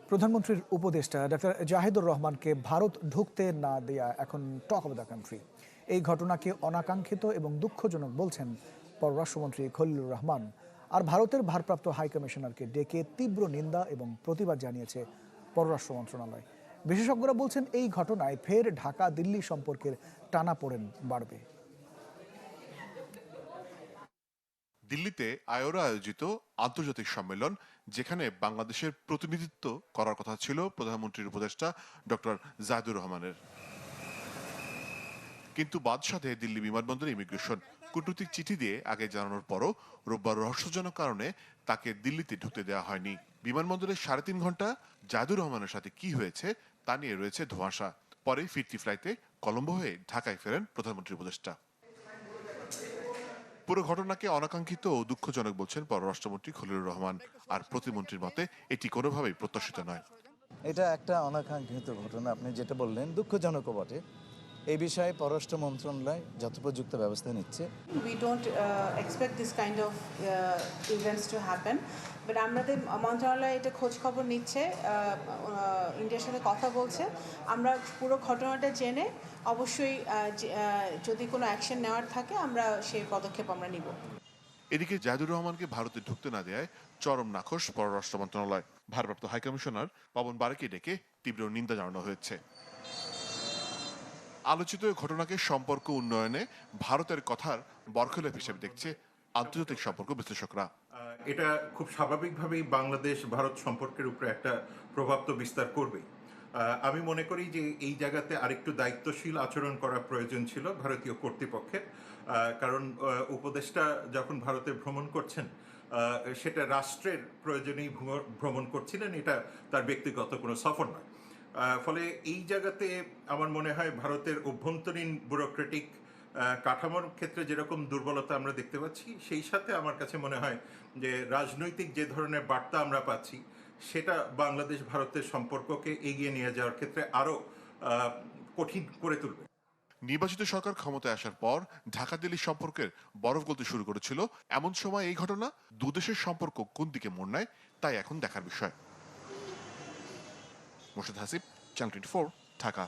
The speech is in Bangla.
প্রধানমন্ত্রীর উপদেষ্টা ডক্টর জাহিদুর রহমানকে ভারত ঢুকতে না দেয়া এখন টক অব দ্য কান্ট্রি। এই ঘটনাকে অনাকাঙ্ক্ষিত এবং দুঃখজনক বলছেন পররাষ্ট্রমন্ত্রী খলিলুর রহমান। আর ভারতের ভারপ্রাপ্ত হাইকমিশনারকে ডেকে তীব্র নিন্দা এবং প্রতিবাদ জানিয়েছে পররাষ্ট্র মন্ত্রণালয়। বিশেষজ্ঞরা বলছেন এই ঘটনায় ফের ঢাকা দিল্লি সম্পর্কের টানাপোড়েন বাড়বে। দিল্লিতে আয়োরা আয়োজিত আন্তর্জাতিক সম্মেলন, যেখানে বাংলাদেশের প্রতিনিধিত্ব করার কথা ছিল প্রধানমন্ত্রীর উপদেষ্টা ডক্টর জাহিদুর রহমানের, কিন্তু বাদশাধে দিল্লি বিমানবন্দরে ইমিগ্রেশন কূটনৈতিক চিঠি দিয়ে আগে জানানোর পরও রোববার রহস্যজনক কারণে তাকে দিল্লিতে ঢুকতে দেওয়া হয়নি। বিমানবন্দরে 3.5 ঘন্টা জাহিদুর রহমানের সাথে কি হয়েছে তা নিয়ে রয়েছে ধোঁয়াশা। পরে ফিরতি ফ্লাইটে কলম্বো হয়ে ঢাকায় ফেরেন প্রধানমন্ত্রী উপদেষ্টা। পুরো ঘটনাকে অনাকাঙ্ক্ষিত ও দুঃখজনক বলছেন পররাষ্ট্রমন্ত্রী খলিলুর রহমান। আর প্রতিমন্ত্রীর মতে এটি কোনোভাবেই প্রত্যাশিত নয়। এটা একটা অনাকাঙ্ক্ষিত ঘটনা, আপনি যেটা বললেন দুঃখজনকও বটে। এই বিষয়ে পররাষ্ট্র মন্ত্রণালয় যথোপযুক্ত ব্যবস্থা নিচ্ছে। We don't expect this kind of events to happen, but আমাদের মন্ত্রণালয় এটা খোঁজ খবর নিচ্ছে, ইন্ডিয়ার সাথে কথা বলছে। আমরা পুরো ঘটনাটা জেনে অবশ্যই যদি কোনো অ্যাকশন নেওয়ার থাকে আমরা সেই পদক্ষেপ আমরা নিব। এদিকে জাহিদুর রহমানকে ভারতে ঢুকতে না দেয়ায় চরম নাখোশ পররাষ্ট্র মন্ত্রণালয়। ভারপ্রাপ্ত হাইকমিশনার পবন বারেকে ডেকে তীব্র নিন্দা জানানো হয়েছে। আলোচিত ঘটনাকে সম্পর্ক উন্নয়নে ভারতের কথার বরখেলাপ হিসেবে দেখছে আন্তর্জাতিক সম্পর্ক বিশ্লেষকরা। এটা খুব স্বাভাবিকভাবেই বাংলাদেশ ভারত সম্পর্কের উপরে একটা প্রভাব তো বিস্তার করবে। আমি মনে করি যে এই জায়গাতে আরেকটু দায়িত্বশীল আচরণ করা প্রয়োজন ছিল ভারতীয় কর্তৃপক্ষের, কারণ উপদেষ্টা যখন ভারতে ভ্রমণ করছেন সেটা রাষ্ট্রের প্রয়োজনেই ভ্রমণ করছিলেন, এটা তার ব্যক্তিগত কোনো সফর নয়। ফলে এই জায়গাতে আমার মনে হয় ভারতের অভ্যন্তরীণ ব্যুরোক্রেটিক কাঠামোর ক্ষেত্রে যেরকম দুর্বলতা আমরা দেখতে পাচ্ছি, সেই সাথে আমার কাছে মনে হয় যে রাজনৈতিক যে ধরনের বার্তা আমরা পাচ্ছি সেটা বাংলাদেশ ভারতের সম্পর্ককে এগিয়ে নিয়ে যাওয়ার ক্ষেত্রে আরও কঠিন করে তুলবে। নির্বাচিত সরকার ক্ষমতায় আসার পর ঢাকা দিল্লি সম্পর্কের বরফ গলতে শুরু করেছিল। এমন সময় এই ঘটনা দুদেশের সম্পর্ক কোন দিকে মোড় নেয় তাই এখন দেখার বিষয়। মোর্শেদ হাসিব, চ্যানেল 24, ঢাকা।